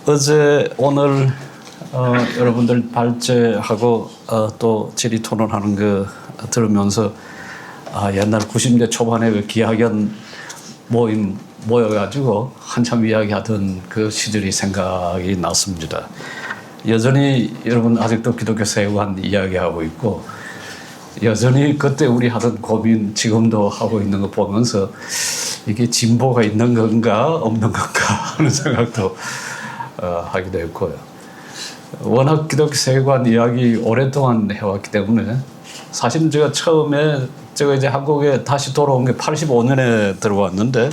어제 오늘 여러분들 발제하고 또 질의 토론하는 거 들으면서 옛날 90대 초반에 그 기학연 모임 모여가지고 한참 이야기하던 그 시절이 생각이 났습니다. 여전히 여러분 아직도 기독교 세관 이야기하고 있고 여전히 그때 우리 하던 고민 지금도 하고 있는 거 보면서 이게 진보가 있는 건가 없는 건가 하는 생각도 하기도 했고요. 워낙 기독교 세관 이야기 오랫동안 해왔기 때문에 사실은 제가 처음에 제가 이제 한국에 다시 돌아온 게 85년에 들어왔는데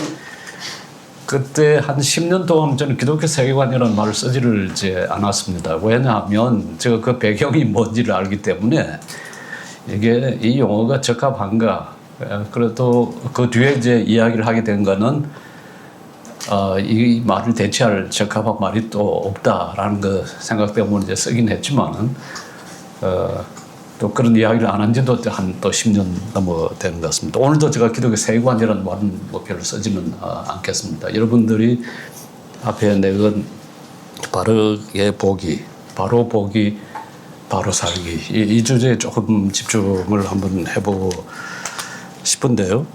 그때 한 10년 동안 저는 기독교 세계관이라는 말을 쓰지를 이제 않았습니다. 왜냐하면 제가 그 배경이 뭔지를 알기 때문에 이게 이 용어가 적합한가. 그래도 그 뒤에 이제 이야기를 하게 된 거는 이 말을 대체할 적합한 말이 또 없다라는 그 생각 때문에 이제 쓰긴 했지만 또 그런 이야기를 안 한 지도 한 또 10년 넘어 되는 것 같습니다. 오늘도 제가 기독교 세관이라는 말은 뭐 별로 쓰지는 않겠습니다. 여러분들이 앞에 내건 바르게 보기, 바로 보기, 바로 살기 이 주제에 조금 집중을 한번 해보고 싶은데요.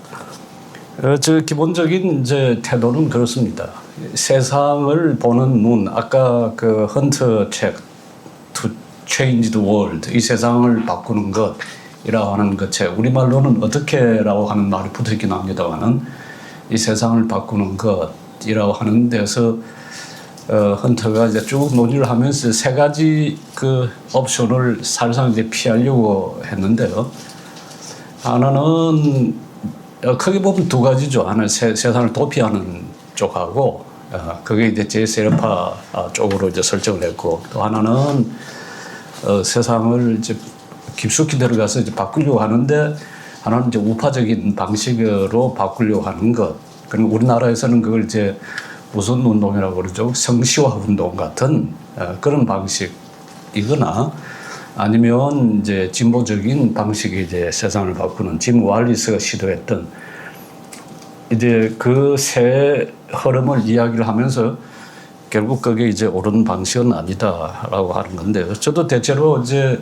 저 기본적인 이제 태도는 그렇습니다. 세상을 보는 눈, 아까 그 헌터 책 To Change the World, 이 세상을 바꾸는 것이라고 하는 그 책, 우리말로는 어떻게라고 하는 말이 붙어있긴 합니다만은 이 세상을 바꾸는 것이라고 하는 데서 헌터가 이제 쭉 논의를 하면서 세 가지 그 옵션을 사실상 이제 피하려고 했는데요. 하나는 크게 보면 두 가지죠. 하나는 세상을 도피하는 쪽하고 그게 이제 제세력파 쪽으로 이제 설정을 했고 또 하나는 세상을 이제 깊숙이 들어가서 이제 바꾸려고 하는데 하나는 이제 우파적인 방식으로 바꾸려고 하는 것. 그럼 우리나라에서는 그걸 이제 무슨 운동이라고 그러죠? 성시화 운동 같은 그런 방식이거나 아니면 이제 진보적인 방식이 이제 세상을 바꾸는 짐 왈리스가 시도했던 이제 그 세 흐름을 이야기를 하면서 결국 그게 이제 옳은 방식은 아니다라고 하는 건데 저도 대체로 이제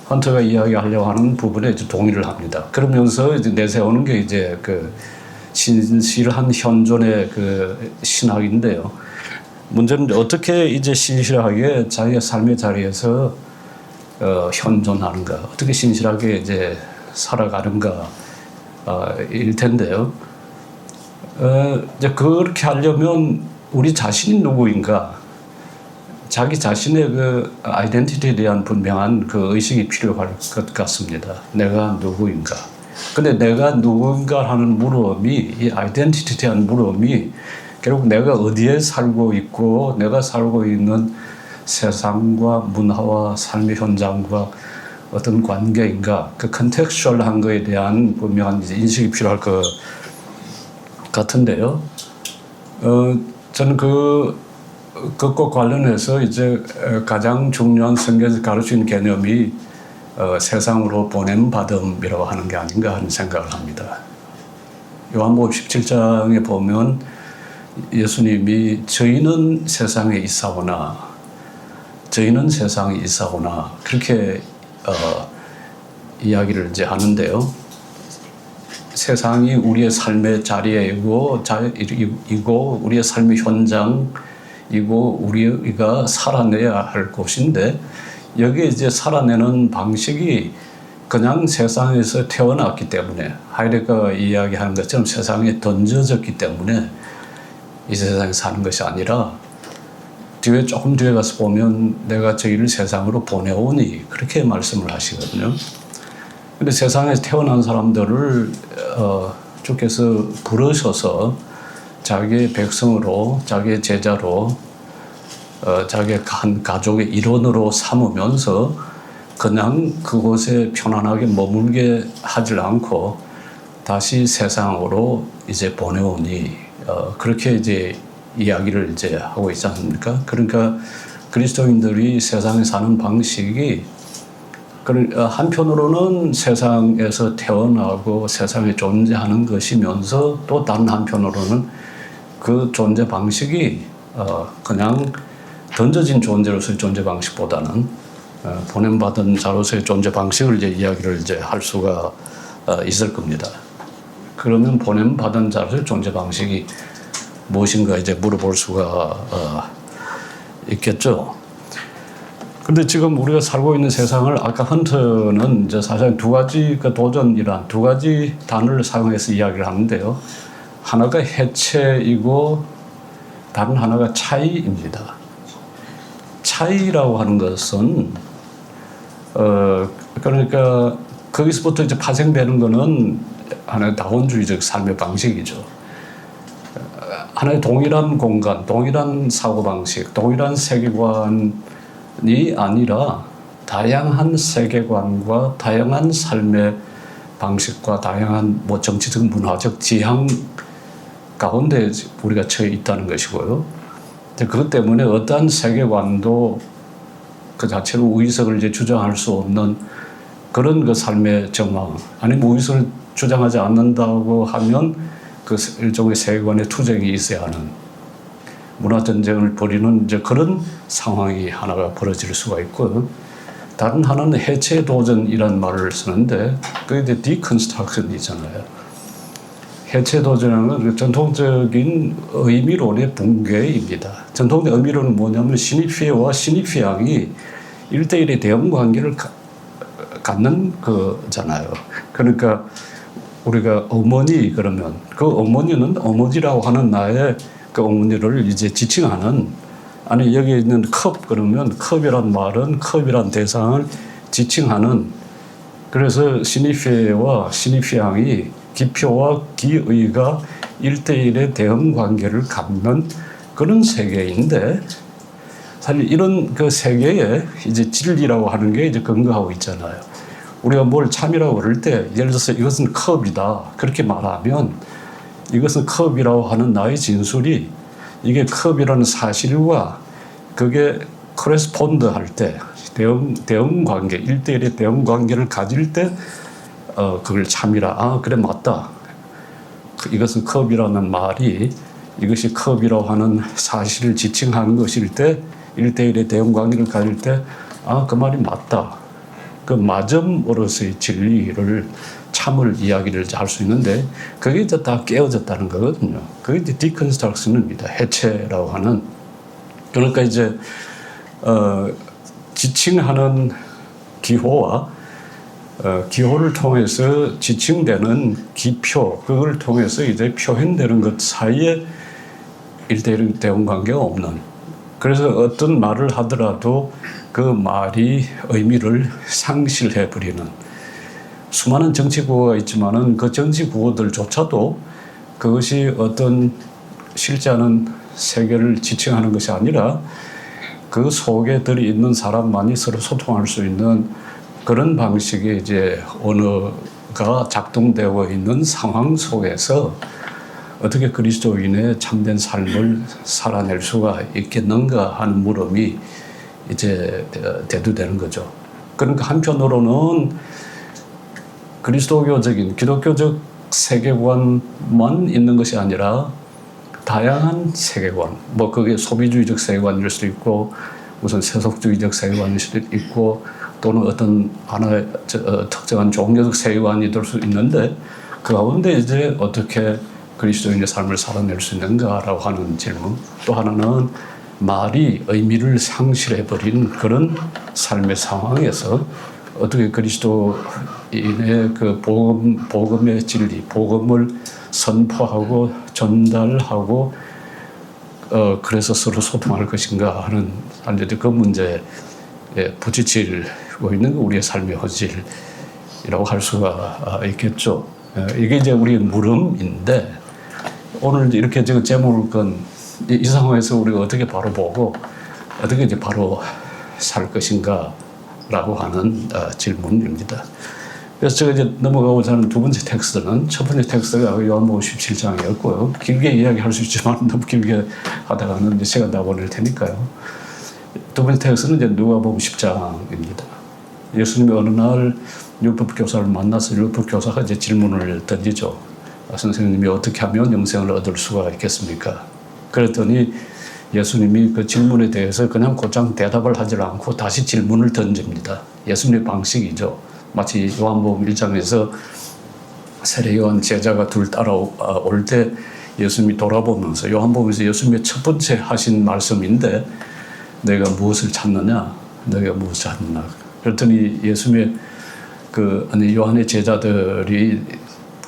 헌터가 이야기하려고 하는 부분에 이제 동의를 합니다. 그러면서 이제 내세우는 게 이제 그 신실한 현존의 그 신학인데요. 문제는 어떻게 이제 신실하게 자기의 삶의 자리에서 현존하는가, 어떻게 신실하게 이제 살아가는가 일 텐데요. 이제 그렇게 하려면 우리 자신이 누구인가, 자기 자신의 그 아이덴티티에 대한 분명한 그 의식이 필요할 것 같습니다. 내가 누구인가. 근데 내가 누구인가 하는 물음이, 이 아이덴티티에 대한 물음이 결국 내가 어디에 살고 있고 내가 살고 있는 세상과 문화와 삶의 현장과 어떤 관계인가, 그 컨텍스추얼한 거에 대한 분명한 인식이 필요할 것 같은데요. 저는 그것과 관련해서 이제 가장 중요한 성경에서 가르치는 개념이 세상으로 보냄받음이라고 하는 게 아닌가 하는 생각을 합니다. 요한복음 17장에 보면 예수님이 저희는 세상에 있사오나 그렇게 이야기를 이제 하는데요. 세상이 우리의 삶의 자리이고 우리의 삶의 현장이고 우리가 살아내야 할 곳인데 여기에 이제 살아내는 방식이 그냥 세상에서 태어났기 때문에 하이데거가 이야기하는 것처럼 세상에 던져졌기 때문에 이 세상에 사는 것이 아니라 조금 뒤에 가서 보면 내가 저희를 세상으로 보내오니 그렇게 말씀을 하시거든요. 근데 세상에서 태어난 사람들을 주께서 부르셔서 자기의 백성으로, 자기의 제자로, 자기의 한 가족의 일원으로 삼으면서 그냥 그곳에 편안하게 머물게 하질 않고 다시 세상으로 이제 보내오니 그렇게 이제 이야기를 이제 하고 있지 않습니까? 그러니까 그리스도인들이 세상에 사는 방식이 한편으로는 세상에서 태어나고 세상에 존재하는 것이면서 또 다른 한편으로는 그 존재 방식이 그냥 던져진 존재로서의 존재 방식보다는 보냄받은 자로서의 존재 방식을 이제 이야기를 이제 할 수가 있을 겁니다. 그러면 보냄받은 자로서의 존재 방식이 무엇인가 이제 물어볼 수가 있겠죠. 근데 지금 우리가 살고 있는 세상을 아까 헌터는 이제 사실 두 가지 그 도전이란 두 가지 단어를 사용해서 이야기를 하는데요. 하나가 해체이고 다른 하나가 차이입니다. 차이라고 하는 것은 그러니까 거기서부터 이제 파생되는 것은 하나의 다원주의적 삶의 방식이죠. 하나의 동일한 공간, 동일한 사고방식, 동일한 세계관이 아니라 다양한 세계관과 다양한 삶의 방식과 다양한 뭐 정치적, 문화적 지향 가운데 우리가 처해 있다는 것이고요. 그것 때문에 어떠한 세계관도 그 자체로 우위성을 이제 주장할 수 없는 그런 그 삶의 정황, 아니면 우위성을 주장하지 않는다고 하면 그 일종의 세계관의 투쟁이 있어야 하는 문화 전쟁을 벌이는 이제 그런 상황이 하나가 벌어질 수가 있고, 다른 하나는 해체 도전이란 말을 쓰는데 그게 디컨스트럭션이잖아요. 해체 도전은 건 전통적인 의미론의 붕괴입니다. 전통적 의미론은 뭐냐면 신입회와 신입회양이 1대1의 대응 관계를 갖는 거잖아요. 그러니까 우리가 어머니 그러면 그 어머니는 어머니라고 하는 나의 그 어머니를 이제 지칭하는, 아니 여기 있는 컵 그러면 컵이란 말은 컵이란 대상을 지칭하는, 그래서 신입회와 신입회양이 기표와 기의가 1대1의 대응 관계를 갖는 그런 세계인데, 사실 이런 그 세계에 이제 진리라고 하는 게 이제 근거하고 있잖아요. 우리가 뭘 참이라고 그럴 때, 예를 들어서 이것은 컵이다 그렇게 말하면, 이것은 컵이라고 하는 나의 진술이 이게 컵이라는 사실과 그게 코레스폰드 할 때, 대응 관계, 1대1의 대응 관계를 가질 때 그걸 참이라, 아 그래 맞다, 이것은 컵이라는 말이 이것이 컵이라고 하는 사실을 지칭하는 것일 때, 1대1의 대응 관계를 가질 때, 아 그 말이 맞다, 그 맞음으로서의 진리를 참을 이야기를 할 수 있는데, 그게 이제 다 깨어졌다는 거거든요. 그게 이제 디컨스트럭션입니다. 해체라고 하는. 그러니까 이제 지칭하는 기호와 기호를 통해서 지칭되는 기표, 그걸 통해서 이제 표현되는 것 사이에 1대1 대응 관계가 없는. 그래서 어떤 말을 하더라도 그 말이 의미를 상실해버리는 수많은 정치 구호가 있지만은 그 정치 구호들조차도 그것이 어떤 실제하는 세계를 지칭하는 것이 아니라 그 속에 들어있는 사람만이 서로 소통할 수 있는 그런 방식의 이제 언어가 작동되고 있는 상황 속에서 어떻게 그리스도인의 참된 삶을 살아낼 수가 있겠는가 하는 물음이 이제 대두되는 거죠. 그러니까 한편으로는 그리스도교적인 기독교적 세계관만 있는 것이 아니라 다양한 세계관, 뭐 그게 소비주의적 세계관일 수도 있고 무슨 세속주의적 세계관일 수도 있고 또는 어떤 하나의 특정한 종교적 세계관이 될 수 있는데, 그 가운데 이제 어떻게 그리스도인의 삶을 살아낼 수 있는가라고 하는 질문, 또 하나는 말이 의미를 상실해버린 그런 삶의 상황에서 어떻게 그리스도인의 그 복음의 진리, 복음을 선포하고 전달하고 그래서 서로 소통할 것인가 하는 그 문제에 부딪히고 있는 우리의 삶의 허질이라고 할 수가 있겠죠. 이게 이제 우리의 물음인데, 오늘 이렇게 지금 제목을 건 이 상황에서 우리가 어떻게 바로 보고 어떻게 이제 바로 살 것인가라고 하는 질문입니다. 그래서 제가 이제 넘어가고자 하는 두 번째 텍스트는, 첫 번째 텍스트가 요한복음 17장이었고요. 길게 이야기할 수 있지만 너무 길게 하다가는 이제 시간 다 보낼 테니까요. 두 번째 텍스트는 이제 누가복음 10장입니다. 예수님이 어느 날 율법 교사를 만나서 율법 교사가 이제 질문을 던지죠. 선생님이 어떻게 하면 영생을 얻을 수가 있겠습니까? 그랬더니 예수님이 그 질문에 대해서 그냥 곧장 대답을 하지 않고 다시 질문을 던집니다. 예수님의 방식이죠. 마치 요한복음 1장에서 세례요한 제자가 둘 따라올 때 예수님이 돌아보면서 요한복음에서 예수님의 첫 번째 하신 말씀인데 내가 무엇을 찾느냐? 내가 무엇을 찾느냐? 그랬더니 예수님의 요한의 제자들이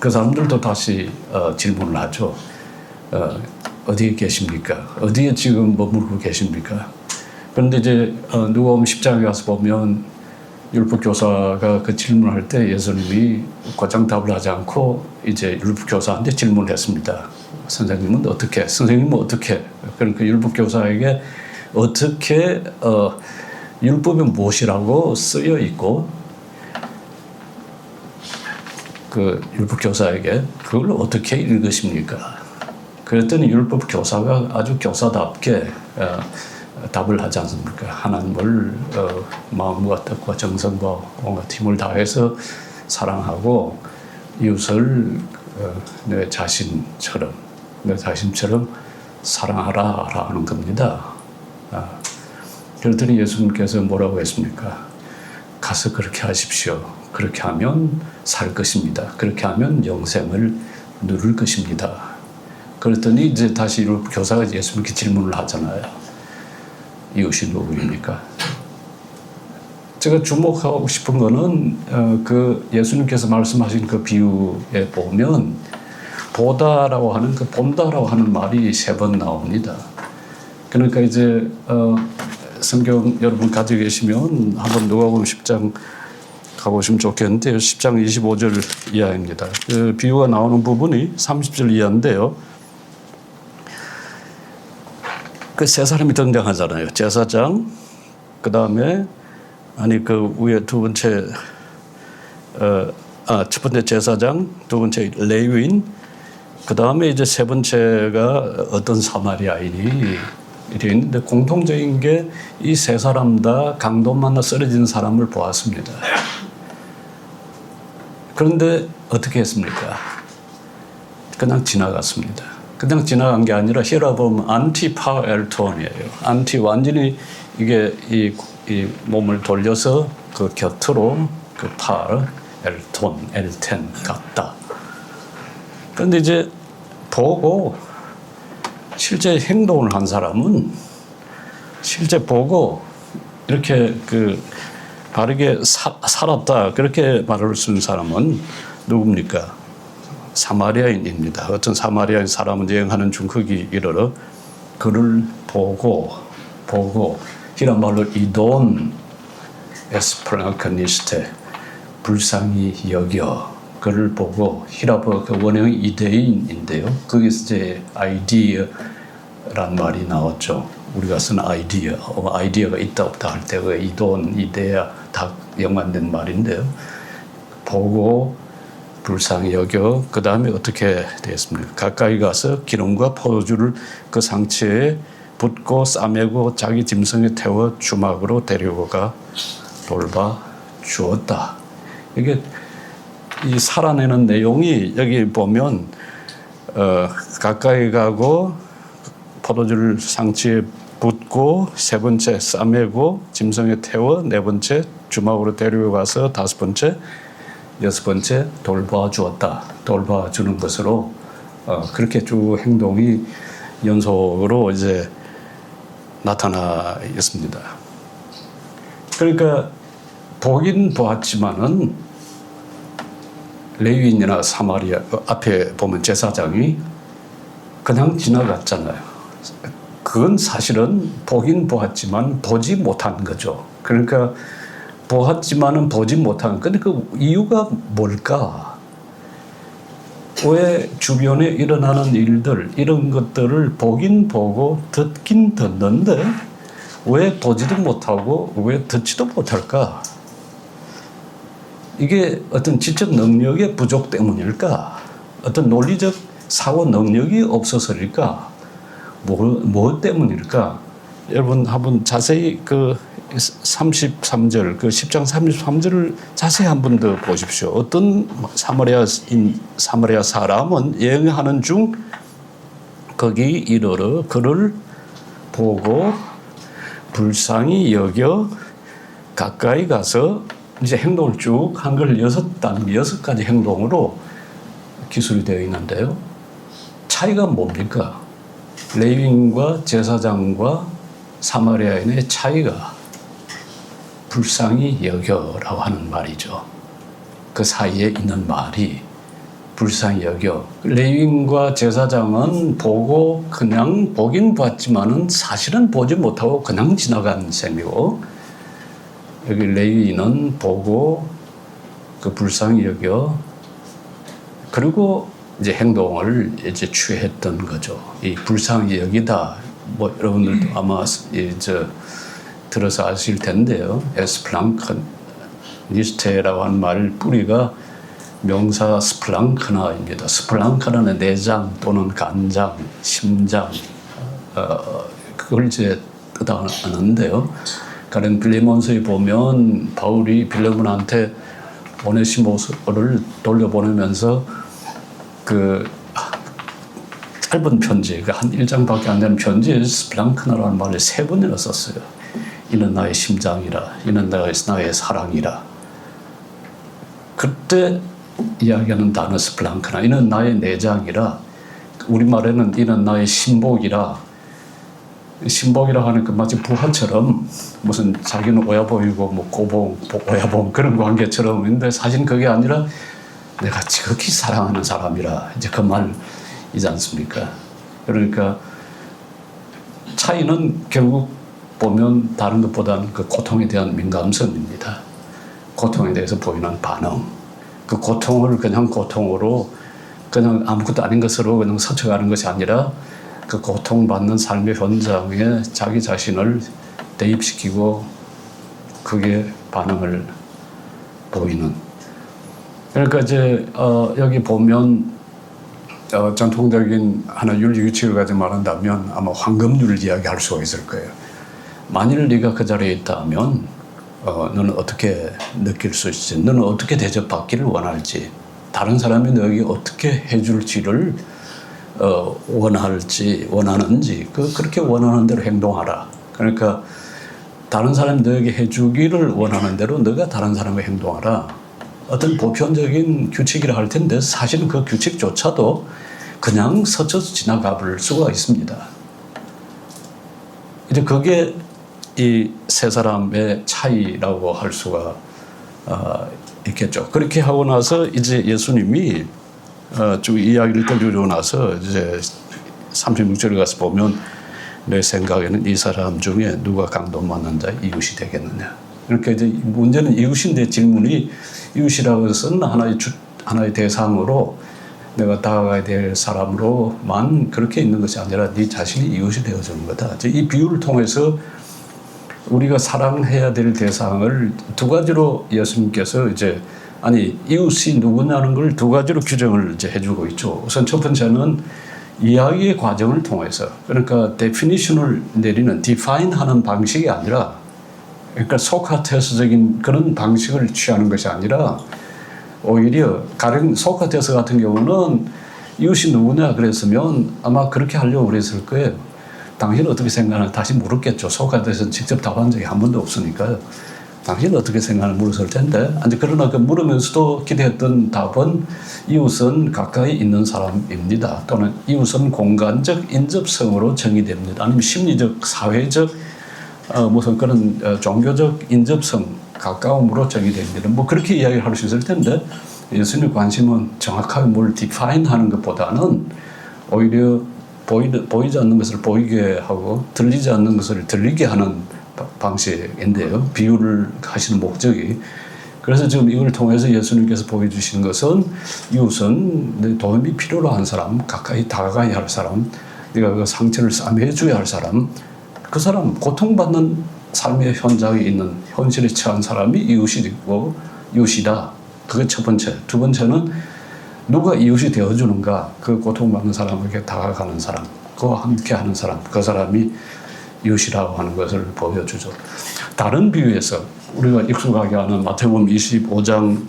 그 사람들도 다시 질문을 하죠. 어디에 계십니까? 어디에 지금 머물고 계십니까? 그런데 이제 누가복음 10장에 가서 보면 율법교사가 그 질문을 할 때 예수님이 곧장 답을 하지 않고 이제 율법교사한테 질문을 했습니다. 선생님은 어떻게? 선생님은 어떻게? 그러니까 율법교사에게 어떻게 율법이 무엇이라고 쓰여 있고 그 율법교사에게 그걸 어떻게 읽으십니까? 그랬더니 율법교사가 아주 교사답게 답을 하지 않습니까? 하나님을 마음과 뜻과 정성과 온갖 힘을 다해서 사랑하고 이웃을 내 자신처럼 사랑하라 하는 겁니다. 그랬더니 예수님께서 뭐라고 했습니까? 가서 그렇게 하십시오. 그렇게 하면 살 것입니다. 그렇게 하면 영생을 누릴 것입니다. 그랬더니 이제 다시 교사가 예수님께 질문을 하잖아요. 이웃이 누구입니까? 제가 주목하고 싶은 거는 그 예수님께서 말씀하신 그 비유에 보면 보다라고 하는 그 본다라고 하는 말이 3번 나옵니다. 그러니까 이제 성경 여러분 가지고 계시면 한번 누가복음 10장 가보시면 좋겠는데요. 10장 25절 이하입니다. 그 비유가 나오는 부분이 30절 이하인데요. 그 3사람이 등장하잖아요. 제사장, 그 다음에 그 위에 첫 번째 제사장, 두 번째 레위인, 그 다음에 이제 3번째가 어떤 사마리아인이 이렇게 있는데 공통적인 게 이 3사람 다 강도 만나 쓰러진 사람을 보았습니다. 그런데 어떻게 했습니까? 그냥 지나갔습니다. 그냥 지나간 게 아니라 히라 보면 안티파엘톤이에요. 안티 완전히 이게 이 몸을 돌려서 그 곁으로 그 엘텐 갔다. 그런데 이제 보고 실제 행동을 한 사람은 실제 보고 이렇게 그 바르게 살았다 그렇게 말을 쓰는 사람은 누굽니까? 사마리아인입니다. 어떤 사마리아인 사람은 여행하는 중 거기 이르러 그를 보고 이란 말로 이돈 에스프랑카니스테 불쌍히 여겨 그를 보고 히라보 그 원형이 이데인인데요. 거기서 이제 아이디어란 말이 나왔죠. 우리가 쓰는 아이디어가 있다 없다 할 때 그 이돈, 이데아 다 연관된 말인데요. 보고 불쌍히 여겨 그 다음에 어떻게 되었습니까? 가까이 가서 기름과 포도주를 그 상처에 붓고 싸매고 자기 짐승에 태워 주막으로 데리고가 돌봐 주었다. 이게 이 살아내는 내용이 여기 보면 가까이 가고 포도주를 상처에 붓고 3번째 싸매고 짐승에 태워 4번째 주막으로 데리고 가서 5번째 6번째 돌봐주었다. 돌봐주는 것으로 그렇게 쭉 행동이 연속으로 이제 나타나 있습니다. 그러니까 보긴 보았지만은 레위인이나 사마리아 앞에 보면 제사장이 그냥 지나갔잖아요. 그건 사실은 보긴 보았지만 보지 못한 거죠. 그러니까 보았지만은 보지 못한. 근데 그 이유가 뭘까? 왜 주변에 일어나는 일들 이런 것들을 보긴 보고 듣긴 듣는데 왜 보지도 못하고 왜 듣지도 못할까? 이게 어떤 지적 능력의 부족 때문일까? 어떤 논리적 사고 능력이 없어서일까? 뭐 때문일까? 여러분 한번 자세히 그 33절, 그 10장 33절을 자세히 한 번 더 보십시오. 어떤 사마리아 사람은 여행하는 중 거기 이르러 그를 보고 불쌍히 여겨 가까이 가서 이제 행동을 쭉 한 걸 6가지 행동으로 기술이 되어 있는데요. 차이가 뭡니까? 레위인과 제사장과 사마리아인의 차이가 불쌍히 여겨라고 하는 말이죠. 그 사이에 있는 말이 불쌍히 여겨. 레위인과 제사장은 보고 그냥 보긴 봤지만은 사실은 보지 못하고 그냥 지나간 셈이고, 여기 레위인은 보고 그 불쌍히 여겨 그리고 이제 행동을 이제 취했던 거죠. 이 불쌍히 여기다 뭐 여러분들도 아마 들어서 아실 텐데요. 에스플랑크니스테라고 하는 말 뿌리가 명사 스플랑크나입니다. 스플랑크나는 내장 또는 간장, 심장 그걸 이제 뜻하는데요. 가령 빌레몬서에 보면 바울이 빌레몬한테 오네시모스를 돌려보내면서 그 짧은 편지, 한 1장밖에 안 되는 편지에 스플랑크나라는 말을 3번이나 썼어요. 이는 나의 심장이라, 이는 나의 사랑이라. 그때 이야기하는 단어 스플랑크나, 이는 나의 내장이라, 우리말에는 이는 나의 신복이라. 신복이라고 하는 그 마치 부하처럼 무슨 자기는 오야 보이고 뭐 고봉, 오야봉 그런 관계처럼 있는데 사실 그게 아니라 내가 지극히 사랑하는 사람이라 이제 그 말이지 않습니까? 그러니까 차이는 결국 보면 다른 것보다는 그 고통에 대한 민감성입니다. 고통에 대해서 보이는 반응. 그 고통을 그냥 고통으로 그냥 아무것도 아닌 것으로 그냥 스쳐가는 것이 아니라 그 고통받는 삶의 현장에 자기 자신을 대입시키고 그게 반응을 보이는. 그러니까 이제 여기 보면 전통적인 하나 윤리 규칙을 가지고 말한다면 아마 황금률을 이야기할 수가 있을 거예요. 만일 네가 그 자리에 있다면 너는 어떻게 느낄 수 있을지, 너는 어떻게 대접받기를 원할지, 다른 사람이 너에게 어떻게 해줄지를 원하는지 그렇게 원하는 대로 행동하라. 그러니까 다른 사람이 너에게 해주기를 원하는 대로 너가 다른 사람에게 행동하라. 어떤 보편적인 규칙이라 할 텐데 사실은 그 규칙조차도 그냥 스쳐서 지나가 볼 수가 있습니다. 이제 그게 이 세 사람의 차이라고 할 수가 있겠죠. 그렇게 하고 나서 이제 예수님이 쭉 이야기를 떠주고 나서 이제 36절에 가서 보면 내 생각에는 이 사람 중에 누가 강도 맞는 자 이웃이 되겠느냐. 그러니까 이제 문제는 이웃인데 질문이 이웃이라고 해서는 하나의 대상으로 내가 다가가야 될 사람으로만 그렇게 있는 것이 아니라 네 자신이 이웃이 되어주는 거다. 이 비유를 통해서 우리가 사랑해야 될 대상을 두 가지로 예수님께서 이제 이웃이 누구냐는 걸 두 가지로 규정을 이제 해주고 있죠. 우선 첫 번째는 이야기의 과정을 통해서, 그러니까 definition을 내리는, define하는 방식이 아니라, 그러니까 소크라테스적인 그런 방식을 취하는 것이 아니라 오히려 가령 소크라테스 같은 경우는 이웃이 누구냐 그랬으면 아마 그렇게 하려고 그랬을 거예요. 당신은 어떻게 생각하나 다시 물었겠죠. 소크라테스는 직접 답한 적이 한 번도 없으니까요. 당신은 어떻게 생각하나 물었을 텐데, 그러나 그 물으면서도 기대했던 답은 이웃은 가까이 있는 사람입니다. 또는 이웃은 공간적 인접성으로 정의됩니다. 아니면 심리적, 사회적, 무슨 그런 종교적 인접성, 가까움으로 정의됩니다. 뭐 그렇게 이야기를 할 수 있을 텐데, 예수님의 관심은 정확하게 뭘 define 하는 것보다는 오히려 보이지 않는 것을 보이게 하고 들리지 않는 것을 들리게 하는 방식인데요. 비유를 하시는 목적이. 그래서 지금 이걸 통해서 예수님께서 보여주시는 것은 이웃은 내 도움이 필요로 한 사람, 가까이 다가가야 할 사람, 네가 그 상처를 싸매줘야 할 사람, 그 사람, 고통받는 삶의 현장에 있는 현실에 처한 사람이 이웃이고 이웃이다. 그게 첫 번째. 두 번째는 누가 이웃이 되어주는가, 그 고통받는 사람에게 다가가는 사람, 그와 함께하는 사람, 그 사람이 이웃이라고 하는 것을 보여주죠. 다른 비유에서 우리가 익숙하게 아는 마태복음 25장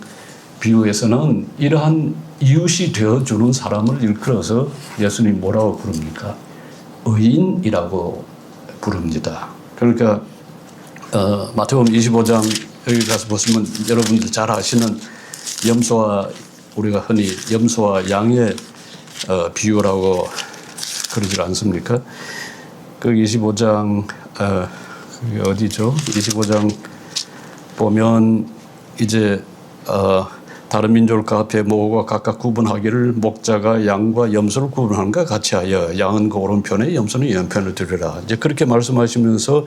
비유에서는 이러한 이웃이 되어주는 사람을 일컬어서 예수님 뭐라고 부릅니까? 의인이라고 부릅니다. 그러니까 마태복음 25장 여기 가서 보시면 여러분들 잘 아시는 염소와 우리가 흔히 염소와 양의 비유라고 그러지 않습니까? 그 25장 그게 어디죠? 25장 보면 이제 다른 민족을 그 앞에 모으고 각각 구분하기를 목자가 양과 염소를 구분하는 것 같이 하여 양은 그 오른편에 염소는 왼편을 두리라. 이제 그렇게 말씀하시면서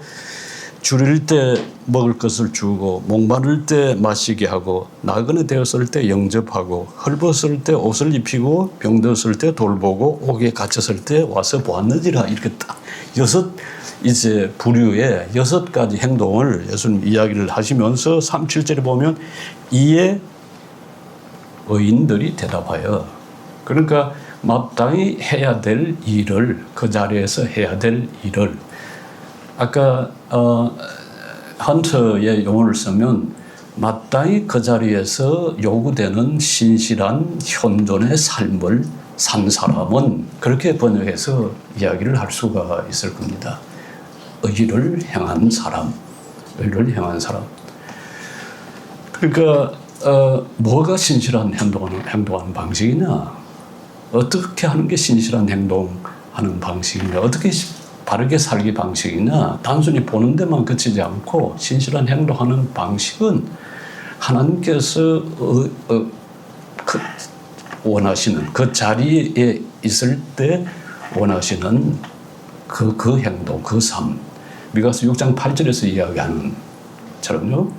줄일 때 먹을 것을 주고 목마를 때 마시게 하고 나그네 되었을 때 영접하고 헐벗을 때 옷을 입히고 병들었을 때 돌보고 옥에 갇혔을 때 와서 보았느니라. 이렇게 딱 6 이제 부류의 6가지 행동을 예수님 이야기를 하시면서 37절에 보면 이에 의인들이 대답하여, 그러니까 마땅히 해야 될 일을, 그 자리에서 해야 될 일을, 아까 헌터의 용어를 쓰면 마땅히 그 자리에서 요구되는 신실한 현존의 삶을 산 사람은 그렇게 번역해서 이야기를 할 수가 있을 겁니다. 의를 행한 사람, 의를 행한 사람. 그러니까 뭐가 신실한 행동하는 방식이냐? 어떻게 하는 게 신실한 행동하는 방식이냐? 어떻게 바르게 살기 방식이냐? 단순히 보는 데만 그치지 않고 신실한 행동하는 방식은 하나님께서 원하시는 그 자리에 있을 때 원하시는 그 행동, 그 삶. 미가서 6장 8절에서 이야기하는 처럼요.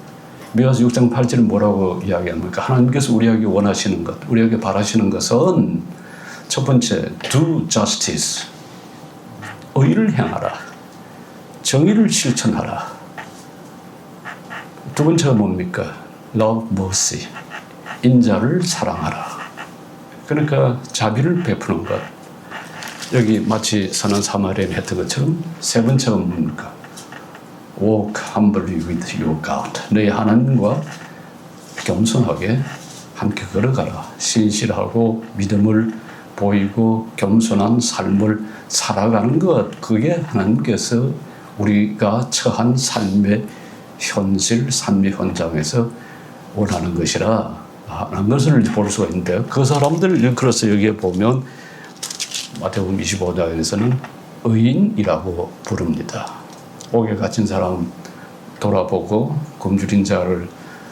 미가서 6장 8절은 뭐라고 이야기합니까? 하나님께서 우리에게 원하시는 것, 우리에게 바라시는 것은 첫 번째, do justice. 의를 행하라. 정의를 실천하라. 두 번째가 뭡니까? love mercy. 인자를 사랑하라. 그러니까 자비를 베푸는 것. 여기 마치 선한 사마리아인 했던 것처럼 세 번째가 뭡니까? walk humbly with your God. 너희 하나님과 겸손하게 함께 걸어가라. 신실하고 믿음을 보이고 겸손한 삶을 살아가는 것. 그게 하나님께서 우리가 처한 삶의 현실, 삶의 현장에서 원하는 것이라 하는 것을 볼 수가 있는데요. 그 사람들, 그래서 여기에 보면 마태복음 25장에서는 의인이라고 부릅니다. 옥에 갇힌 사람 돌아보고 굶주린 자를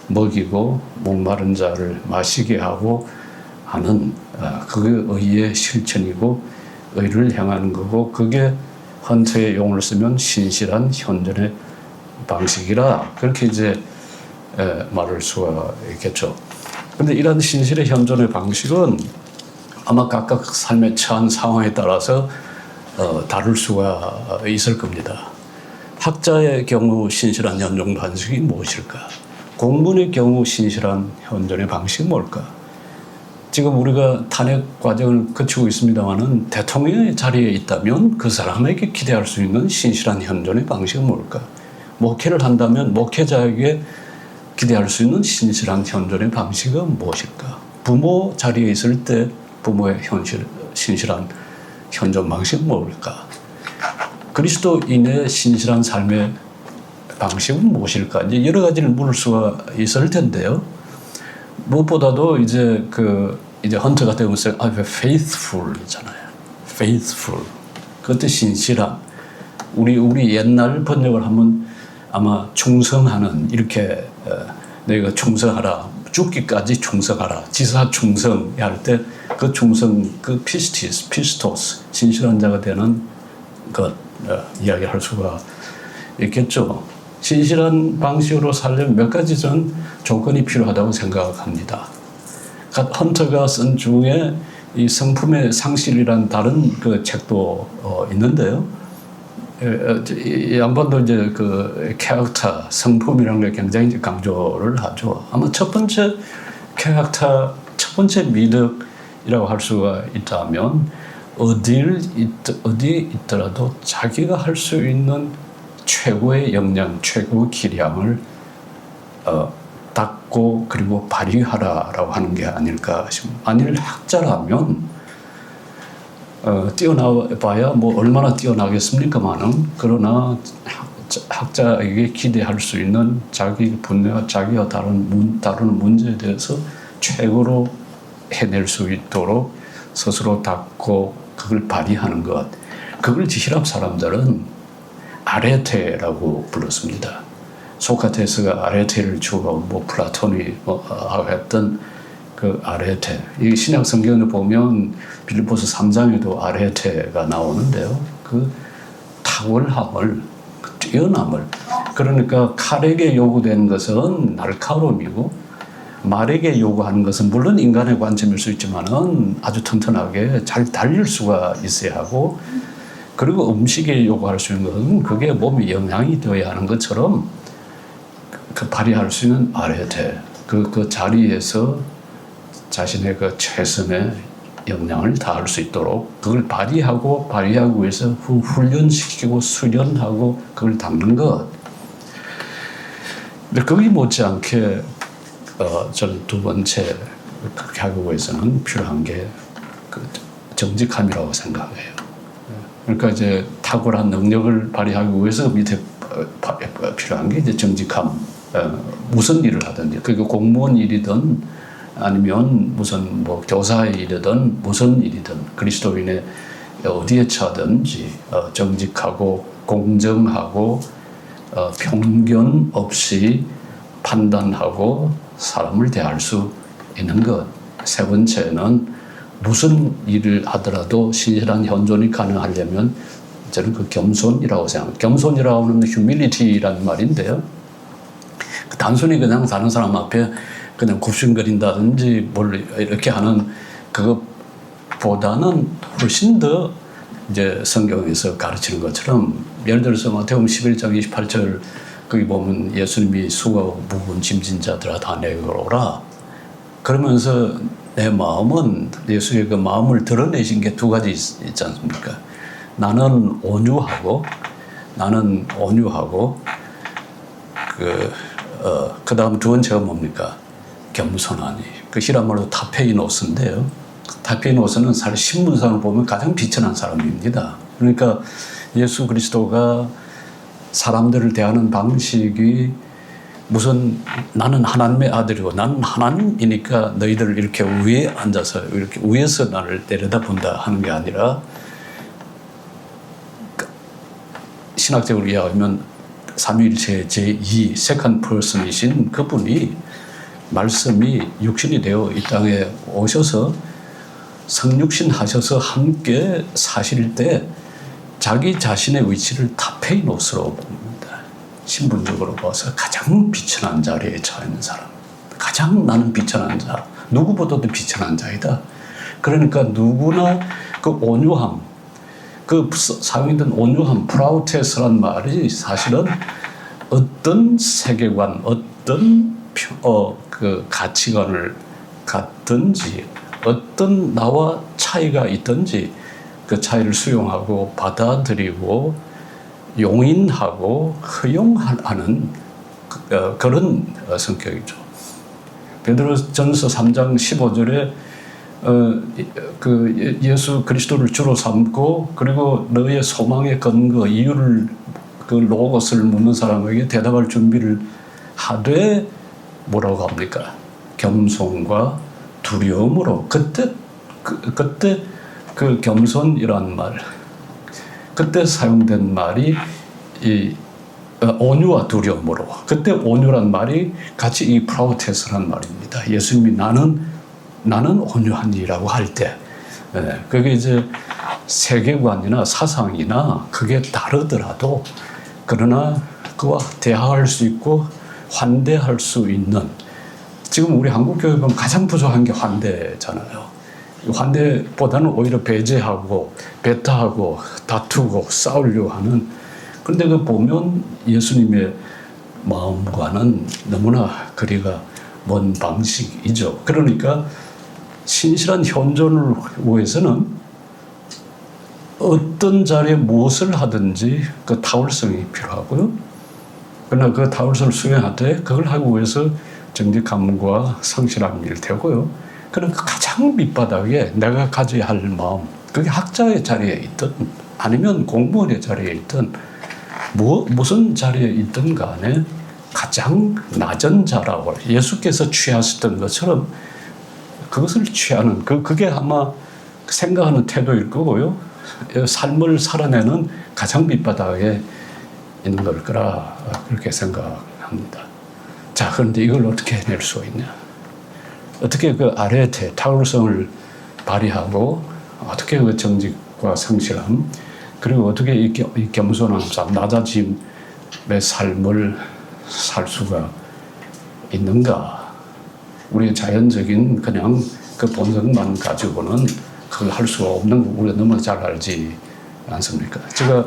먹이고 목마른 자를 마시게 하고 하는 그게 의의 실천이고 의를 행하는 거고, 그게 헌터의 용어를 쓰면 신실한 현존의 방식이라 그렇게 이제 말할 수가 있겠죠. 그런데 이런 신실의 현존의 방식은 아마 각각 삶에 처한 상황에 따라서 다를 수가 있을 겁니다. 학자의 경우 신실한 현존 방식이 무엇일까? 공무원의 경우 신실한 현존의 방식이 뭘까? 지금 우리가 탄핵 과정을 거치고 있습니다만은 대통령의 자리에 있다면 그 사람에게 기대할 수 있는 신실한 현존의 방식은 뭘까? 목회를 한다면 목회자에게 기대할 수 있는 신실한 현존의 방식은 무엇일까? 부모 자리에 있을 때 부모의 신실한 현존 방식은 뭘까? 그리스도인의 신실한 삶의 방식은 무엇일까? 이제 여러 가지를 물을 수가 있을 텐데요. 무엇보다도 이제 이제 헌터 같은 경우는 faithful이잖아요. faithful. 그것도 신실한. 우리 옛날 번역을 하면 아마 충성하는, 이렇게 내가 충성하라, 죽기까지 충성하라, 지사 충성 할 때 그 충성, 그 피스토스, 신실한 자가 되는 것 이야기할 수가 있겠죠. 신실한 방식으로 살려면 몇 가지 전 조건이 필요하다고 생각합니다. 헌터가 쓴 중에 이 성품의 상실이란 다른 그 책도 있는데요. 이 양반도 이제 그 캐릭터, 성품이라는 걸 굉장히 강조를 하죠. 아마 첫 번째 캐릭터, 첫 번째 미덕이라고 할 수가 있다면 어디에 있더라도 자기가 할 수 있는 최고의 역량, 최고의 기량을 닦고 그리고 발휘하라라고 하는 게 아닐까 싶습니다. 만일 학자라면 뛰어나봐야 뭐 얼마나 뛰어나겠습니까만은 그러나 학자에게 기대할 수 있는 자기 분야, 자기와 다루는 문제에 대해서 최고로 해낼 수 있도록 스스로 닦고 그걸 발휘하는 것. 그걸 히랍 사람들은 아레테라고 불렀습니다. 소크라테스가 아레테를 주고 뭐 플라톤이 했던 그 아레테. 이 신약 성경을 보면 빌립보서 3장에도 아레테가 나오는데요. 그 탁월함을, 뛰어남을. 그러니까 칼에게 요구되는 것은 날카로움이고 말에게 요구하는 것은 물론 인간의 관점일 수 있지만은 아주 튼튼하게 잘 달릴 수가 있어야 하고, 그리고 음식에 요구할 수 있는 것은 그게 몸에 영향이 되어야 하는 것처럼 그 발휘할 수 있는 아레테. 그 자리에서 자신의 그 최선의 역량을 다할 수 있도록 그걸 발휘하기 위해서 훈련시키고 수련하고 그걸 닦는 것. 근데 거기 못지않게 저는 두 번째 그렇게 하기 위해서는 필요한 게 그 정직함이라고 생각해요. 그러니까 이제 탁월한 능력을 발휘하기 위해서 밑에 필요한 게 이제 정직함. 무슨 일을 하든지, 그게 공무원 일이든 아니면 무슨 뭐 교사의 일이든 무슨 일이든 그리스도인의 어디에 처하든지 정직하고 공정하고 편견 없이 판단하고 사람을 대할 수 있는 것. 세 번째는 무슨 일을 하더라도 신실한 현존이 가능하려면 저는 그 겸손이라고 생각합니다. 겸손이라고 하는 humility라는 말인데요. 단순히 그냥 다른 사람 앞에 그냥 굽신거린다든지 뭘 이렇게 하는 그것보다는 훨씬 더 이제 성경에서 가르치는 것처럼, 예를 들어서 마태복음 11장 28절 거기 보면 예수님이 수고 무거운 짐진 자들아 다 내게로 오라. 그러면서 내 마음은, 예수의 그 마음을 드러내신 게 두 가지 있지 않습니까? 나는 온유하고 그 다음 두 번째가 뭡니까? 겸손하니. 그 히라말로 타페이노스인데요. 타페이노스는 사실 신문상을 보면 가장 비천한 사람입니다. 그러니까 예수 그리스도가 사람들을 대하는 방식이 무슨 나는 하나님의 아들이고 나는 하나님이니까 너희들 이렇게 위에 앉아서 이렇게 위에서 나를 내려다본다 하는 게 아니라, 신학적으로 이야기하면 삼위일체 제2 세컨드 퍼슨이신 그분이 말씀이 육신이 되어 이 땅에 오셔서 성육신 하셔서 함께 사실 때 자기 자신의 위치를 타페이노스로 봅니다. 신분적으로 봐서 가장 비천한 자리에 처해 있는 사람, 가장 나는 비천한 자, 누구보다도 비천한 자이다. 그러니까 누구나 그 온유함, 그 사용된 온유함, 프라우테스란 말이 사실은 어떤 세계관, 어떤 그 가치관을 갖든지, 어떤 나와 차이가 있든지 그 차이를 수용하고 받아들이고 용인하고 허용하는 그런 성격이죠. 베드로전서 3장 15절에 그 예수 그리스도를 주로 삼고 그리고 너의 소망의 근거 이유를 그 로고스를 묻는 사람에게 대답할 준비를 하되 뭐라고 합니까? 겸손과 두려움으로. 그때 그 겸손이란 말, 그때 사용된 말이 이 온유와 두려움으로. 그때 온유란 말이 같이 이 프라우테스란 말입니다. 예수님이 나는 온유하니라고 할 때, 그게 이제 세계관이나 사상이나 그게 다르더라도 그러나 그와 대화할 수 있고 환대할 수 있는, 지금 우리 한국 교육은 가장 부족한 게 환대잖아요. 환대보다는 오히려 배제하고 배타하고 다투고 싸우려고 하는, 그런데 그 보면 예수님의 마음과는 너무나 거리가 먼 방식이죠. 그러니까 신실한 현존을 위해서는 어떤 자리에 무엇을 하든지 그 탁월성이 필요하고요. 그러나 그 탁월성을 수행하되 그걸 하기 위해서 정직함과 성실함이 일테고요. 그러나 가장 밑바닥에 내가 가져야 할 마음, 그게 학자의 자리에 있든 아니면 공무원의 자리에 있든 무슨 자리에 있든 간에 가장 낮은 자라고 예수께서 취하셨던 것처럼 그것을 취하는 그게 아마 생각하는 태도일 거고요. 삶을 살아내는 가장 밑바닥에 있는 걸 거라 그렇게 생각합니다. 자, 그런데 이걸 어떻게 해낼 수 있냐? 어떻게 그 아래의 탁월성을 발휘하고 어떻게 그 정직과 성실함 그리고 어떻게 이 겸손한 삶, 낮아짐의 삶을 살 수가 있는가? 우리의 자연적인 그냥 그 본성만 가지고는 그걸 할 수가 없는 거 우리가 너무 잘 알지 않습니까? 제가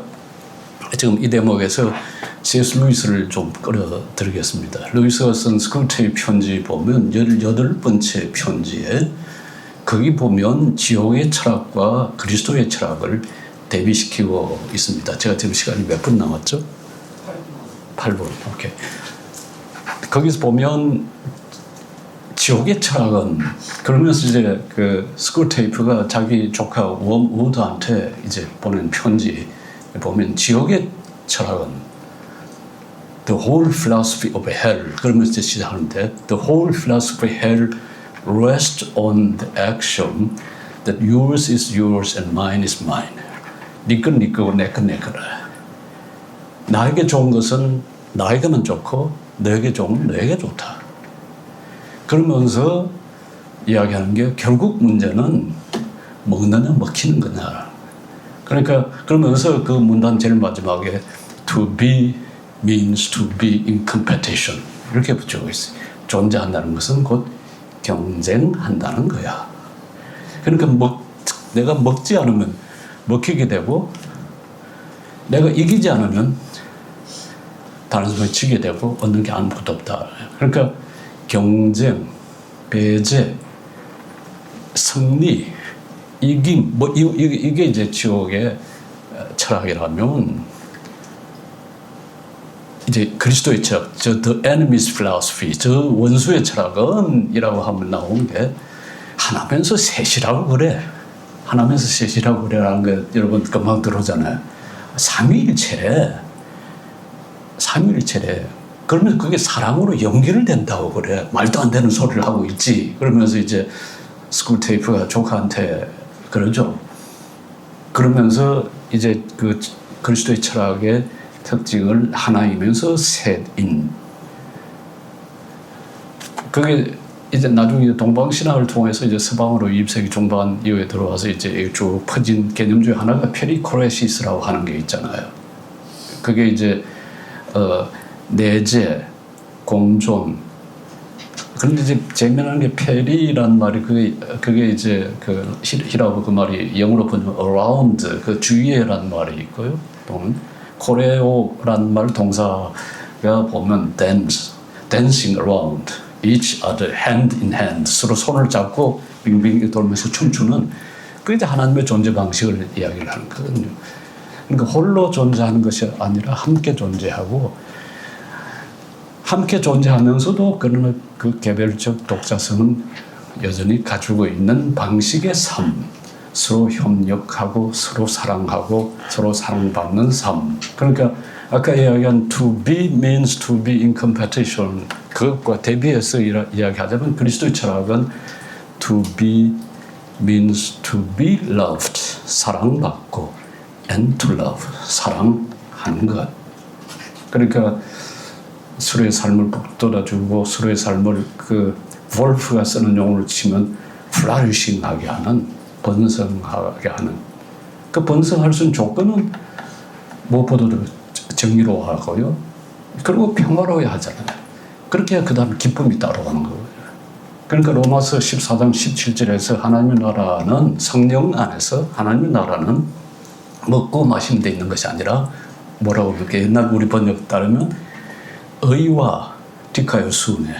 지금 이 대목에서 C.S. 루이스를 좀 끌어들이겠습니다. 루이스가 쓴 스쿨테이 편지 보면 18번째 편지에 거기 보면 지옥의 철학과 그리스도의 철학을 대비시키고 있습니다. 제가 지금 시간이 몇 분 남았죠? 8분. 오케이. 거기서 보면 지옥의 철학은 그러면서 이제 그 스쿨테이프가 자기 조카 워무드한테 이제 보낸 편지 보면 지옥의 철학은 The whole philosophy of hell 그러면서 시작하는데 The whole philosophy of hell rests on the axiom that yours is yours and mine is mine. 네 건 네 거고 내 건 내 거라. 나에게 좋은 것은 나에게만 좋고 너에게 좋은 건 너에게 좋다. 그러면서 이야기하는 게 결국 문제는 먹느냐 먹히는 거냐. 그러니까 그러면서 그 문단 제일 마지막에 to be means to be in competition 이렇게 붙이고 있어요. 존재한다는 것은 곧 경쟁한다는 거야. 그러니까 내가 먹지 않으면 먹히게 되고 내가 이기지 않으면 다른 사람이 지게 되고 얻는 게 아무것도 없다. 그러니까 경쟁, 배제, 승리, 이김, 이게 이제 지옥의 철학이라면 이제 그리스도의 철학, the enemy's philosophy, 저 원수의 철학은 이라고 하면 나오는 게 하나면서 셋이라고 그래. 하나면서 셋이라고 그래라는 거 여러분 금방 들어오잖아요. 삼위일체래. 그러면 그게 사랑으로 연결된다고 그래. 말도 안 되는 소리를 하고 있지. 그러면서 이제 스쿨테이프가 조카한테 그러죠. 그러면서 이제 그 그리스도의 철학의 특징을 하나이면서 셋인. 그게 이제 나중에 동방신학을 통해서 이제 서방으로 20세기 중반 이후에 들어와서 이제 쭉 퍼진 개념 중에 하나가 페리코레시스라고 하는 게 있잖아요. 그게 이제 내재, 공존. 그런데 이제 재미난 게 페리란 말이 그게 이제 그 히라고 그 말이 영어로 보면 around 그 주위에란 말이 있고요. 또는 코레오란 말 동사가 보면 dancing around each other hand in hand 서로 손을 잡고 빙빙 돌면서 춤추는 그게 이제 하나님의 존재 방식을 이야기를 하는 거거든요. 그러니까 홀로 존재하는 것이 아니라 함께 존재하고 함께 존재하면서도 그러나 그 개별적 독자성은 여전히 가지고 있는 방식의 삶, 서로 협력하고 서로 사랑하고 서로 사랑받는 삶. 그러니까 아까 이야기한 to be means to be in competition 그것과 대비해서 이야기하자면 그리스도의 철학은 to be means to be loved 사랑받고 and to love 사랑하는 것. 그러니까 서로의 삶을 북돋아주고 서로의 삶을 그 볼프가 쓰는 용어를 치면 플라리싱하게 하는 번성하게 하는 그 번성할 수 있는 조건은 무엇보다도 정의로워하고요. 그리고 평화로워야 하잖아요. 그렇게 해야 그 다음 기쁨이 따라오는 거예요. 그러니까 로마서 14장 17절에서 하나님의 나라는 성령 안에서 하나님의 나라는 먹고 마시면 돼 있는 것이 아니라 뭐라고 그렇게 옛날 우리 번역 따르면 의와 디카요 수은의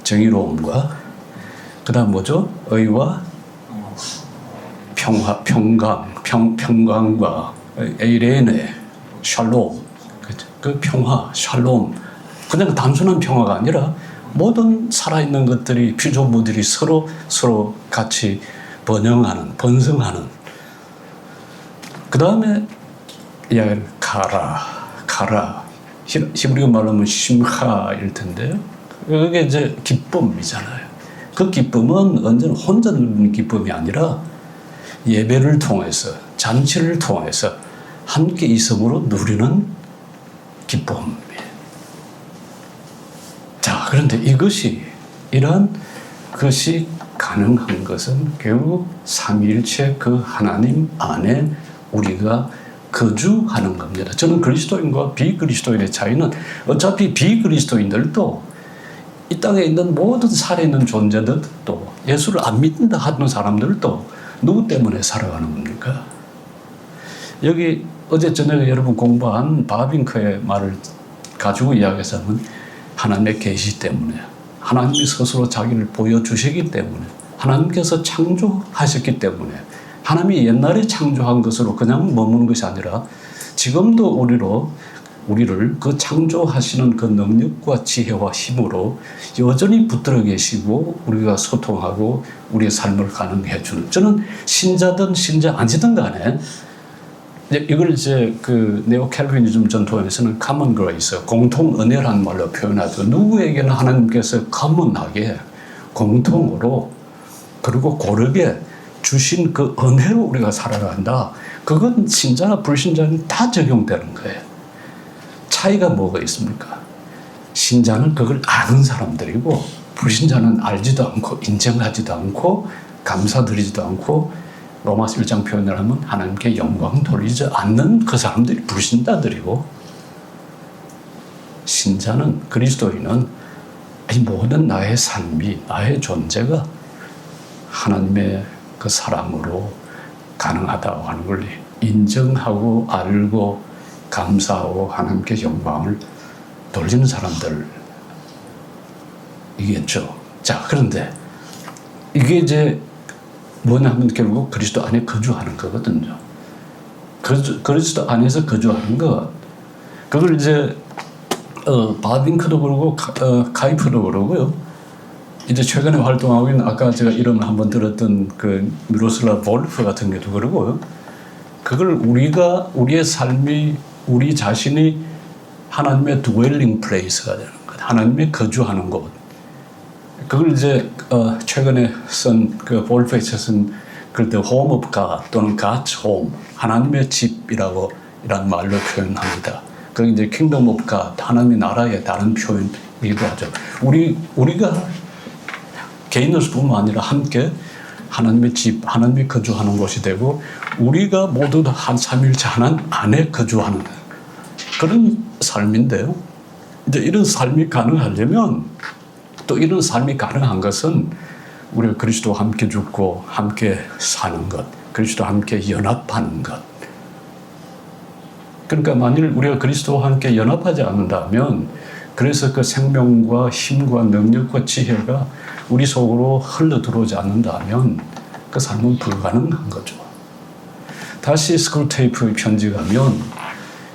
정의로움과 그 다음 뭐죠? 의와 평강과 에이레네 샬롬 그 평화 샬롬 그냥 단순한 평화가 아니라 모든 살아있는 것들이 피조물들이 서로 같이 번성하는 다음에 이야기를 가라. 히브리어 말하면 심하일 텐데요. 그게 이제 기쁨이잖아요. 그 기쁨은 언제나 혼자 누리는 기쁨이 아니라 예배를 통해서, 잔치를 통해서 함께 있음으로 누리는 기쁨이에요. 자, 그런데 이러한 것이 가능한 것은 결국 삼위일체 그 하나님 안에 우리가 거주하는 겁니다. 저는 그리스도인과 비그리스도인의 차이는 어차피 비그리스도인들도 이 땅에 있는 모든 살에 있는 존재들도 예수를 안 믿는다 하는 사람들도 누구 때문에 살아가는 겁니까? 여기 어제 저녁에 여러분 공부한 바빙크의 말을 가지고 이야기해서는 하나님의 계시 때문에, 하나님이 스스로 자기를 보여주시기 때문에, 하나님께서 창조하셨기 때문에, 하나님이 옛날에 창조한 것으로 그냥 머무는 것이 아니라 지금도 우리를 그 창조하시는 그 능력과 지혜와 힘으로 여전히 붙들어 계시고 우리가 소통하고 우리의 삶을 가능해 주는, 저는 신자든 신자 아니든 간에 이걸 이제 그 네오 캘빈이즘 전통에서는 common grace, 공통 은혜라는 말로 표현하죠. 누구에게나 하나님께서 common하게 공통으로 그리고 고르게 주신 그 은혜로 우리가 살아간다. 그건 신자나 불신자는 다 적용되는 거예요. 차이가 뭐가 있습니까? 신자는 그걸 아는 사람들이고 불신자는 알지도 않고 인정하지도 않고 감사드리지도 않고 로마서 1장 표현을 하면 하나님께 영광 돌리지 않는 그 사람들이 불신자들이고, 신자는, 그리스도인은 이 모든 나의 삶이, 나의 존재가 하나님의 그 사랑으로 가능하다고 하는 걸 인정하고 알고 감사하고 하나님께 영광을 돌리는 사람들이겠죠. 자, 그런데 이게 이제 뭐냐면 결국 그리스도 안에 거주하는 거거든요. 그리스도 안에서 거주하는 것. 그걸 이제 바빙크도 그러고 카이프도 그러고요. 이제 최근에 활동하고 있는 아까 제가 이름을 한번 들었던 그 미로슬라 볼프 같은 경우도 그러고요. 그걸 우리의 삶이, 우리 자신이 하나님의 dwelling place가 되는 것, 하나님의 거주하는 곳. 그걸 이제 최근에 쓴 그 볼프에서 쓴 그 The Home of God 또는 God's Home, 하나님의 집이라고 이란 말로 표현합니다. 그게 이제 Kingdom of God, 하나님의 나라의 다른 표현이기도 하죠. 우리가 개인으로서뿐만 아니라 함께 하나님의 집, 하나님이 거주하는 곳이 되고 우리가 모두 한 삼위일체 하나님 안에 거주하는 그런 삶인데요. 이제 이런 삶이 가능하려면, 또 이런 삶이 가능한 것은 우리가 그리스도와 함께 죽고 함께 사는 것, 그리스도와 함께 연합하는 것. 그러니까 만일 우리가 그리스도와 함께 연합하지 않는다면, 그래서 그 생명과 힘과 능력과 지혜가 우리 속으로 흘러 들어오지 않는다면 그 삶은 불가능한 거죠. 다시 스크루테이프의 편지 가면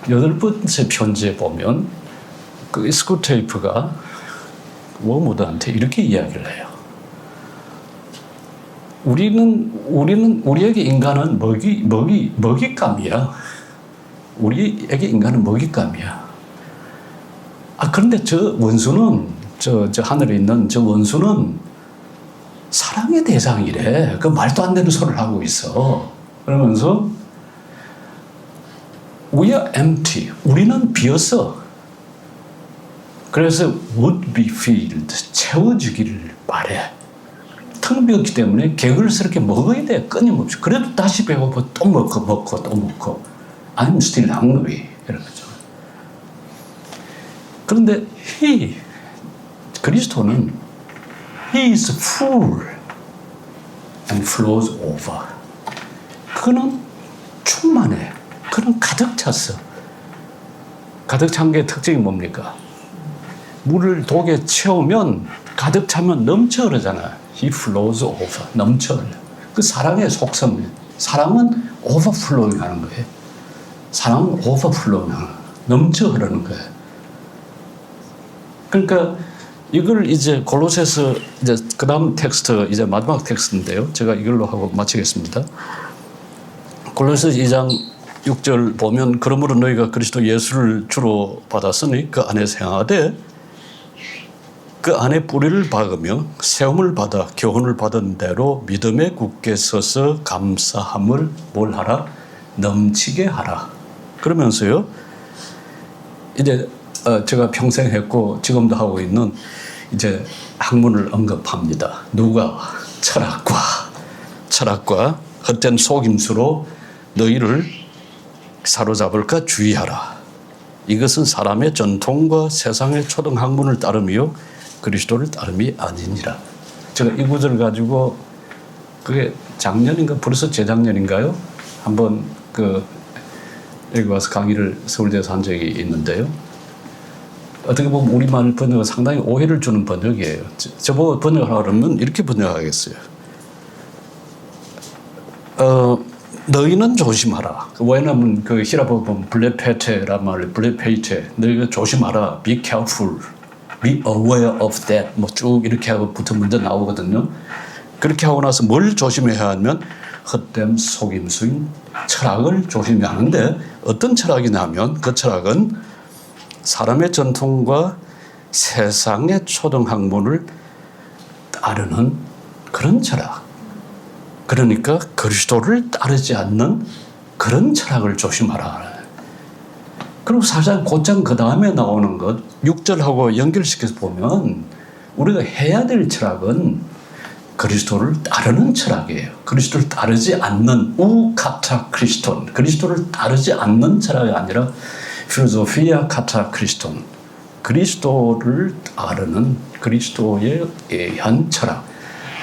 8번째 편지에 보면 그 스크루테이프가 워무드한테 이렇게 이야기를 해요. 우리에게 인간은 먹잇감이야. 우리에게 인간은 먹잇감이야. 그런데 저 원수는, 저 하늘에 있는 저 원수는 사랑의 대상이래. 그 말도 안 되는 소리를 하고 있어. 그러면서 We are empty. 우리는 비었어. 그래서 would be filled. 채워지기를 바래. 텅 비었기 때문에 개걸스럽게 먹어야 돼. 끊임없이. 그래도 다시 배고파. 또 먹고 또 먹고. I'm still hungry. 이런 거죠. 그런데 그리스도는 He is full and flows over. 그는 충만해. 그는 가득 찼어. 가득 찬 게 특징이 뭡니까? 물을 독에 채우면 가득 차면 넘쳐 흐르잖아요. He flows over. 넘쳐 흘러. 그 사랑의 속성이에요. 사랑은 overflowing 하는 거예요. 사랑은 overflowing 하는 거예요. 넘쳐 흐르는 거예요. 그러니까 이걸 이제 골로새서 이제 그다음 텍스트 이제 마지막 텍스트인데요. 제가 이걸로 하고 마치겠습니다. 골로새 2장 6절 보면 그러므로 너희가 그리스도 예수를 주로 받았으니 그 안에서 행하되 그 안에 뿌리를 박으며 세움을 받아 교훈을 받은 대로 믿음에 굳게 서서 감사함을 뭘 하라? 넘치게 하라. 그러면서요. 이제 제가 평생 했고 지금도 하고 있는 이제 학문을 언급합니다. 누가? 철학과 헛된 속임수로 너희를 사로잡을까 주의하라. 이것은 사람의 전통과 세상의 초등학문을 따름이요 그리스도를 따름이 아니니라. 제가 이 구절을 가지고 그게 작년인가 벌써 재작년인가요? 한번 여기 와서 강의를 서울대에서 한 적이 있는데요. 어떻게 보면 우리말 번역은 상당히 오해를 주는 번역이에요. 저보고 번역하라 그러면 이렇게 번역하겠어요. 너희는 조심하라. 왜냐하면 그 히라보 보면 블레페테란 말을 블레페이테. 너희가 조심하라. Be careful. Be aware of that. 뭐 쭉 이렇게 하고 붙은 문제 나오거든요. 그렇게 하고 나서 뭘 조심해야 하면 헛된 속임수인 철학을 조심해야 하는데 어떤 철학이냐면 그 철학은 사람의 전통과 세상의 초등학문을 따르는 그런 철학. 그러니까 그리스도를 따르지 않는 그런 철학을 조심하라. 그리고 사실 곧장 그 다음에 나오는 것 6절하고 연결시켜서 보면 우리가 해야 될 철학은 그리스도를 따르는 철학이에요. 그리스도를 따르지 않는 우카타 크리스톤. 그리스도를 따르지 않는 철학이 아니라 필로소피아 카타 크리스톤. 그리스도를 따르는 그리스도에 의한 철학.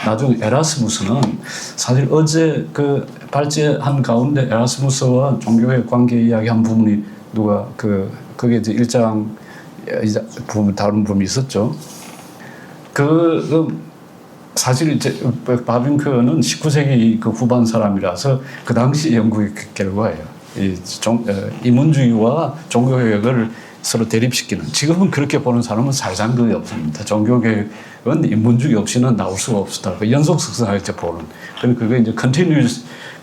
나중에 에라스무스는 사실 어제 그 발제한 가운데 에라스무스와 종교의 관계 이야기한 부분이 누가 그게 이제 1장 부분 다른 부분이 있었죠. 사실 이제 바빙크는 19세기 그 후반 사람이라서 그 당시 연구의 결과예요. 이문주의와 종교개혁을 서로 대립시키는. 지금은 그렇게 보는 사람은 살상 거의 없습니다. 종교개혁은 인문주의 없이는 나올 수가 없다. 그 연속성을 보는. 그게 이제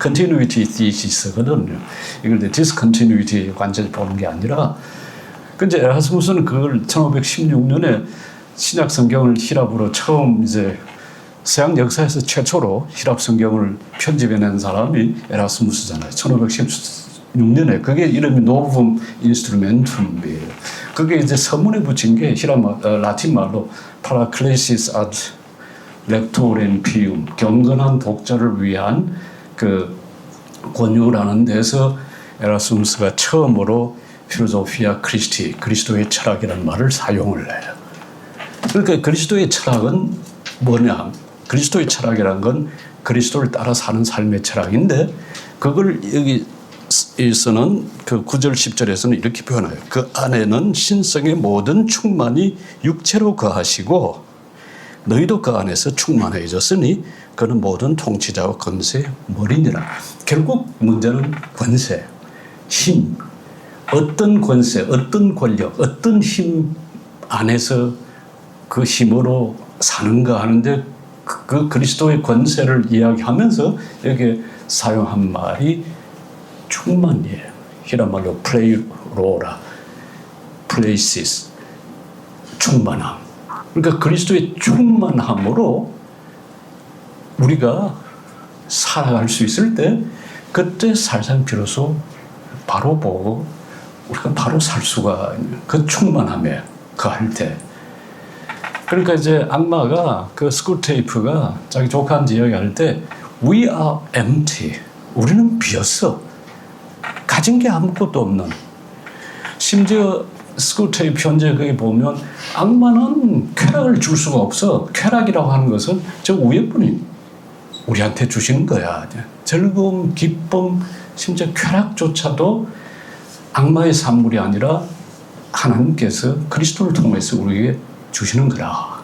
continuity thesis거든요. 이걸 discontinuity 관점을 보는 게 아니라. 근데 에라스무스는 그걸 1516년에 신약 성경을 히랍으로 처음 이제 서양 역사에서 최초로 히랍 성경을 편집해낸 사람이 에라스무스잖아요. 1516년에 그게 이름이 노붑 인스트루멘툼이에요. 그게 이제 서문에 붙인 게 라틴 말로 파라클레시스 아드 렉토렌피움 경건한 독자를 위한 그 권유라는 데서 에라스무스가 처음으로 필로소피아 크리스티 그리스도의 철학이라는 말을 사용을 해요. 그러니까 그리스도의 철학은 뭐냐? 그리스도의 철학이라는 건 그리스도를 따라 사는 삶의 철학인데 그걸 여기서는 그 9절 10절에서는 이렇게 표현해요. 그 안에는 신성의 모든 충만이 육체로 거하시고 너희도 그 안에서 충만해졌으니 그는 모든 통치자와 권세의 머리니라. 결국 문제는 권세, 힘, 어떤 권세, 어떤 권력, 어떤 힘 안에서 그 힘으로 사는가 하는데 그 그리스도의 권세를 이야기하면서 여기 사용한 말이 충만이에요. 히라말로 플레이로라, 플레이시스, 충만함. 그러니까 그리스도의 충만함으로 우리가 살아갈 수 있을 때 그때 살상 비로소 바로 보고 우리가 바로 살 수가 있는 그 충만함에 거할 때. 그러니까 이제 악마가 그 스쿨테이프가 자기 조카한테 이야기할 때 We are empty. 우리는 비었어. 가진 게 아무것도 없는. 심지어 스쿨테이프 현재 거기 보면 악마는 쾌락을 줄 수가 없어. 쾌락이라고 하는 것은 저 위에 분이 우리한테 주시는 거야. 즐거움, 기쁨, 심지어 쾌락조차도 악마의 산물이 아니라 하나님께서 그리스도를 통해서 우리에게 주시는 거라.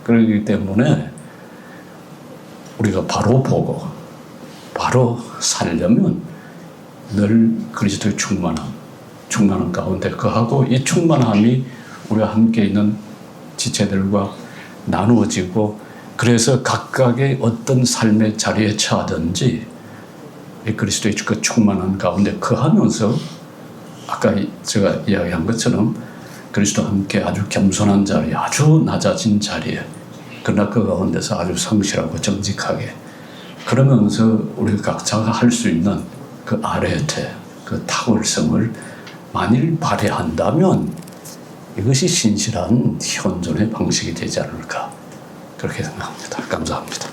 그렇기 때문에 우리가 바로 보고 바로 살려면 늘 그리스도의 충만함 가운데 거하고 이 충만함이 우리와 함께 있는 지체들과 나누어지고 그래서 각각의 어떤 삶의 자리에 처하든지 그리스도의 그 충만한 가운데 거하면서 아까 제가 이야기한 것처럼 그리스도와 함께 아주 겸손한 자리에, 아주 낮아진 자리에, 그러나 그 가운데서 아주 성실하고 정직하게, 그러면서 우리 각자가 할 수 있는 그 아뢰테, 그 탁월성을 만일 발휘한다면 이것이 신실한 현존의 방식이 되지 않을까, 그렇게 생각합니다. 감사합니다.